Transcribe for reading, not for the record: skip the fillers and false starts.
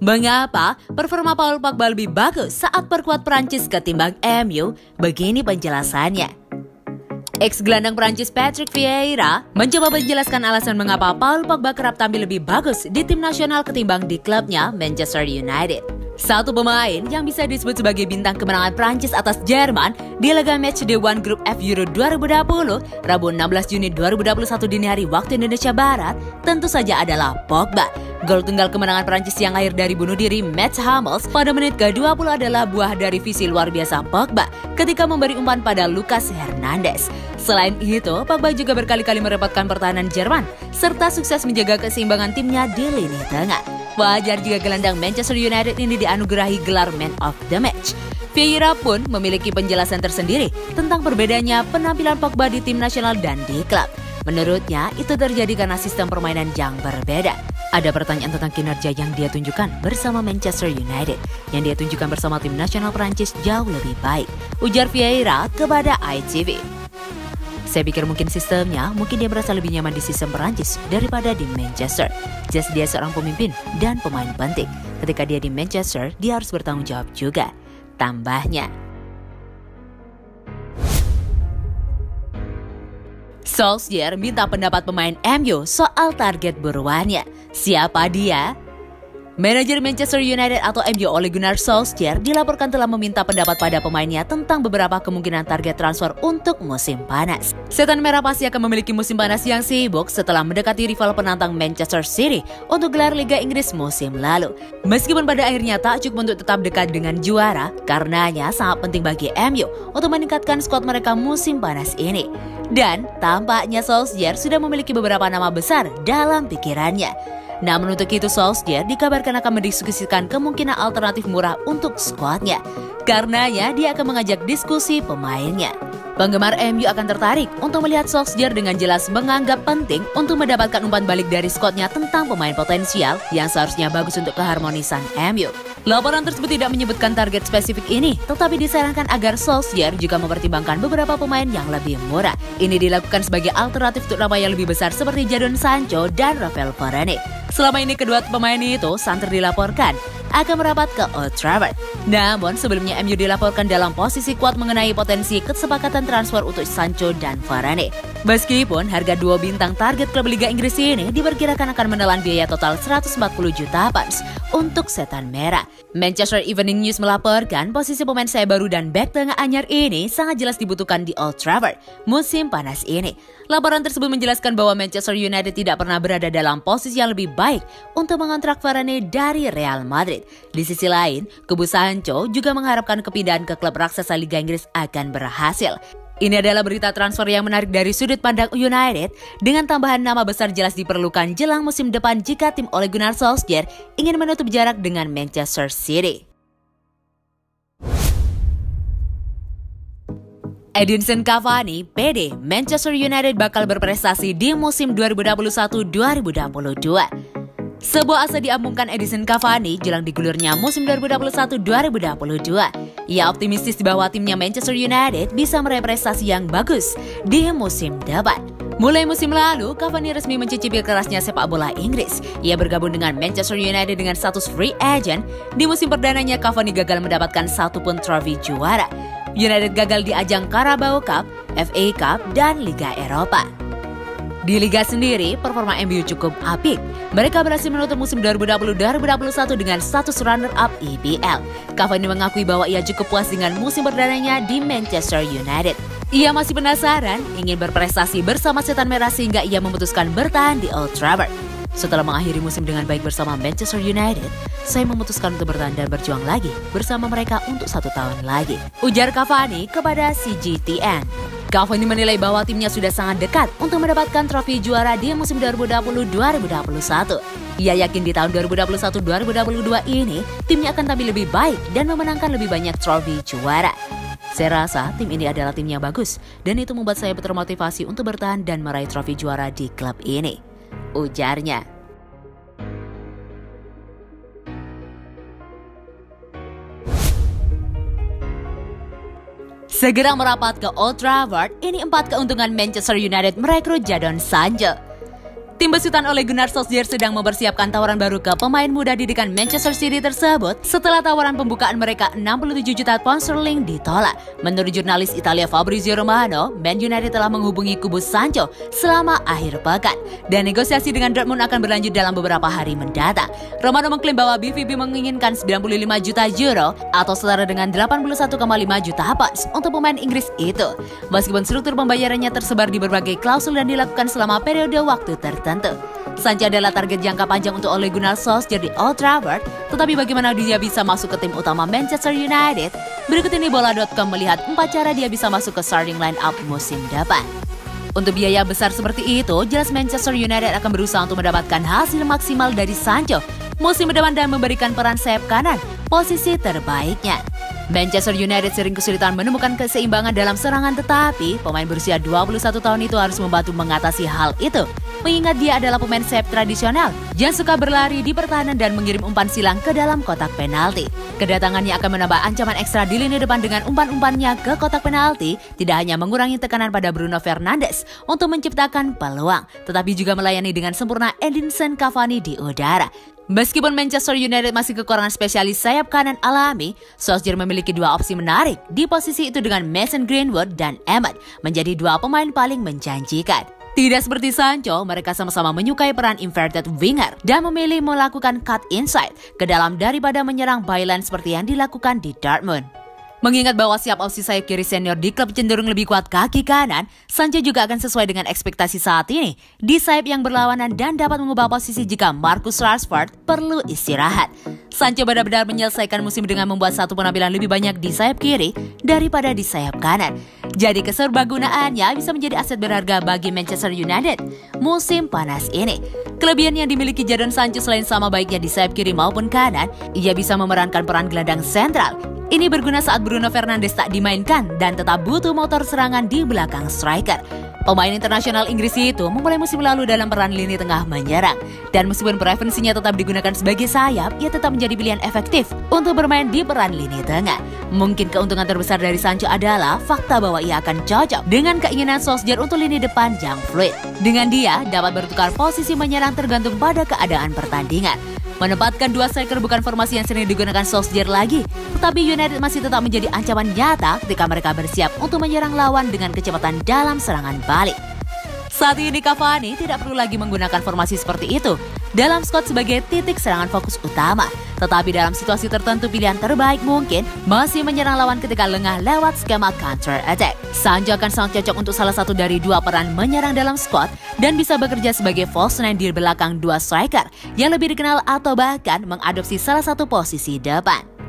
Mengapa performa Paul Pogba lebih bagus saat perkuat Prancis ketimbang MU? Begini penjelasannya. Ex-gelandang Prancis Patrick Vieira mencoba menjelaskan alasan mengapa Paul Pogba kerap tampil lebih bagus di tim nasional ketimbang di klubnya Manchester United. Satu pemain yang bisa disebut sebagai bintang kemenangan Prancis atas Jerman di laga Matchday 1 Grup F Euro 2020, Rabu 16 Juni 2021 dini hari waktu Indonesia Barat, tentu saja adalah Pogba. Gol tunggal kemenangan Prancis yang lahir dari bunuh diri Mats Hummels pada menit ke-20 adalah buah dari visi luar biasa Pogba ketika memberi umpan pada Lucas Hernandez. Selain itu, Pogba juga berkali-kali merepotkan pertahanan Jerman serta sukses menjaga keseimbangan timnya di lini tengah. Wajar jika gelandang Manchester United ini dianugerahi gelar Man of the Match. Vieira pun memiliki penjelasan tersendiri tentang perbedaannya penampilan Pogba di tim nasional dan di klub. Menurutnya, itu terjadi karena sistem permainan yang berbeda. Ada pertanyaan tentang kinerja yang dia tunjukkan bersama Manchester United, yang dia tunjukkan bersama tim nasional Prancis jauh lebih baik, ujar Vieira kepada ITV. Saya pikir mungkin dia merasa lebih nyaman di sistem Perancis daripada di Manchester. Jelas dia seorang pemimpin dan pemain penting. Ketika dia di Manchester, dia harus bertanggung jawab juga, tambahnya. Solskjaer minta pendapat pemain MU soal target buruannya. Siapa dia? Manajer Manchester United atau MU Ole Gunnar Solskjaer dilaporkan telah meminta pendapat pada pemainnya tentang beberapa kemungkinan target transfer untuk musim panas. Setan Merah pasti akan memiliki musim panas yang sibuk setelah mendekati rival penantang Manchester City untuk gelar Liga Inggris musim lalu. Meskipun pada akhirnya tak cukup untuk tetap dekat dengan juara, karenanya sangat penting bagi MU untuk meningkatkan skuad mereka musim panas ini. Dan tampaknya Solskjaer sudah memiliki beberapa nama besar dalam pikirannya. Namun untuk itu Solskjaer dikabarkan akan mendiskusikan kemungkinan alternatif murah untuk skuadnya. Karenanya dia akan mengajak diskusi pemainnya. Penggemar MU akan tertarik untuk melihat Solskjaer dengan jelas menganggap penting untuk mendapatkan umpan balik dari skuadnya tentang pemain potensial yang seharusnya bagus untuk keharmonisan MU. Laporan tersebut tidak menyebutkan target spesifik ini, tetapi disarankan agar Solskjaer juga mempertimbangkan beberapa pemain yang lebih murah. Ini dilakukan sebagai alternatif untuk nama yang lebih besar seperti Jadon Sancho dan Rafael Varane. Selama ini kedua pemain itu santer dilaporkan akan merapat ke Old Trafford. Namun sebelumnya MU dilaporkan dalam posisi kuat mengenai potensi kesepakatan transfer untuk Sancho dan Varane. Meskipun harga dua bintang target klub Liga Inggris ini diperkirakan akan menelan biaya total 140 juta pounds untuk Setan Merah. Manchester Evening News melaporkan posisi pemain sayap baru dan bek tengah anyar ini sangat jelas dibutuhkan di Old Trafford musim panas ini. Laporan tersebut menjelaskan bahwa Manchester United tidak pernah berada dalam posisi yang lebih baik untuk mengontrak Varane dari Real Madrid. Di sisi lain, kubu Sancho juga mengharapkan kepindahan ke klub raksasa Liga Inggris akan berhasil. Ini adalah berita transfer yang menarik dari sudut pandang United, dengan tambahan nama besar jelas diperlukan jelang musim depan jika tim Ole Gunnar Solskjaer ingin menutup jarak dengan Manchester City. Edinson Cavani pede Manchester United bakal berprestasi di musim 2021-2022. Sebuah asa diambungkan Edinson Cavani jelang digulirnya musim 2021-2022. Ia optimistis bahwa timnya Manchester United bisa meraih prestasi yang bagus di musim depan. Mulai musim lalu, Cavani resmi mencicipi kerasnya sepak bola Inggris. Ia bergabung dengan Manchester United dengan status free agent. Di musim perdananya, Cavani gagal mendapatkan satu pun trofi juara. United gagal di ajang Carabao Cup, FA Cup, dan Liga Eropa. Di Liga sendiri, performa MU cukup apik. Mereka berhasil menutup musim 2020-2021 dengan status runner-up EPL. Cavani mengakui bahwa ia cukup puas dengan musim perdananya di Manchester United. Ia masih penasaran, ingin berprestasi bersama Setan Merah sehingga ia memutuskan bertahan di Old Trafford. Setelah mengakhiri musim dengan baik bersama Manchester United, saya memutuskan untuk bertahan dan berjuang lagi bersama mereka untuk 1 tahun lagi, ujar Cavani kepada CGTN. Cavani menilai bahwa timnya sudah sangat dekat untuk mendapatkan trofi juara di musim 2020-2021. Ia yakin di tahun 2021-2022 ini, timnya akan tampil lebih baik dan memenangkan lebih banyak trofi juara. Saya rasa tim ini adalah tim yang bagus, dan itu membuat saya termotivasi untuk bertahan dan meraih trofi juara di klub ini, ujarnya. Segera merapat ke Old Trafford, ini 4 keuntungan Manchester United merekrut Jadon Sancho. Tim besutan Ole Gunnar Solskjaer sedang mempersiapkan tawaran baru ke pemain muda didikan Manchester City tersebut setelah tawaran pembukaan mereka 67 juta pound sterling ditolak. Menurut jurnalis Italia Fabrizio Romano, Man United telah menghubungi kubu Sancho selama akhir pekan dan negosiasi dengan Dortmund akan berlanjut dalam beberapa hari mendatang. Romano mengklaim bahwa BVB menginginkan 95 juta euro atau setara dengan 81,5 juta pounds untuk pemain Inggris itu. Meskipun struktur pembayarannya tersebar di berbagai klausul dan dilakukan selama periode waktu tertentu. Sancho adalah target jangka panjang untuk Ole Gunnar Solskjaer di Old Trafford, tetapi bagaimana dia bisa masuk ke tim utama Manchester United? Berikut ini bola.com melihat 4 cara dia bisa masuk ke starting line up musim depan. Untuk biaya besar seperti itu, jelas Manchester United akan berusaha untuk mendapatkan hasil maksimal dari Sancho musim depan dan memberikan peran sayap kanan, posisi terbaiknya. Manchester United sering kesulitan menemukan keseimbangan dalam serangan, tetapi pemain berusia 21 tahun itu harus membantu mengatasi hal itu. Mengingat dia adalah pemain sayap tradisional yang suka berlari di pertahanan dan mengirim umpan silang ke dalam kotak penalti. Kedatangannya akan menambah ancaman ekstra di lini depan dengan umpan-umpannya ke kotak penalti, tidak hanya mengurangi tekanan pada Bruno Fernandes untuk menciptakan peluang, tetapi juga melayani dengan sempurna Edinson Cavani di udara. Meskipun Manchester United masih kekurangan spesialis sayap kanan alami, Solskjaer memiliki dua opsi menarik di posisi itu dengan Mason Greenwood dan Emmett menjadi dua pemain paling menjanjikan. Tidak seperti Sancho, mereka sama-sama menyukai peran inverted winger dan memilih melakukan cut inside ke dalam daripada menyerang byline seperti yang dilakukan di Dortmund. Mengingat bahwa siap opsi sayap kiri senior di klub cenderung lebih kuat kaki kanan, Sancho juga akan sesuai dengan ekspektasi saat ini di sayap yang berlawanan dan dapat mengubah posisi jika Marcus Rashford perlu istirahat. Sancho benar-benar menyelesaikan musim dengan membuat satu penampilan lebih banyak di sayap kiri daripada di sayap kanan. Jadi keserbagunaannya bisa menjadi aset berharga bagi Manchester United musim panas ini. Kelebihan yang dimiliki Jadon Sancho selain sama baiknya di sayap kiri maupun kanan, ia bisa memerankan peran gelandang sentral. Ini berguna saat Bruno Fernandes tak dimainkan dan tetap butuh motor serangan di belakang striker. Pemain internasional Inggris itu memulai musim lalu dalam peran lini tengah menyerang. Dan meskipun preferensinya tetap digunakan sebagai sayap, ia tetap menjadi pilihan efektif untuk bermain di peran lini tengah. Mungkin keuntungan terbesar dari Sancho adalah fakta bahwa ia akan cocok dengan keinginan Solskjaer untuk lini depan yang fluid. Dengan dia, dapat bertukar posisi menyerang tergantung pada keadaan pertandingan. Menempatkan dua striker bukan formasi yang sering digunakan Solskjaer lagi, tetapi United masih tetap menjadi ancaman nyata ketika mereka bersiap untuk menyerang lawan dengan kecepatan dalam serangan balik. Saat ini Cavani tidak perlu lagi menggunakan formasi seperti itu dalam squad sebagai titik serangan fokus utama. Tetapi dalam situasi tertentu pilihan terbaik mungkin masih menyerang lawan ketika lengah lewat skema counter attack. Sancho akan sangat cocok untuk salah satu dari dua peran menyerang dalam squad dan bisa bekerja sebagai false nine di belakang dua striker yang lebih dikenal atau bahkan mengadopsi salah satu posisi depan.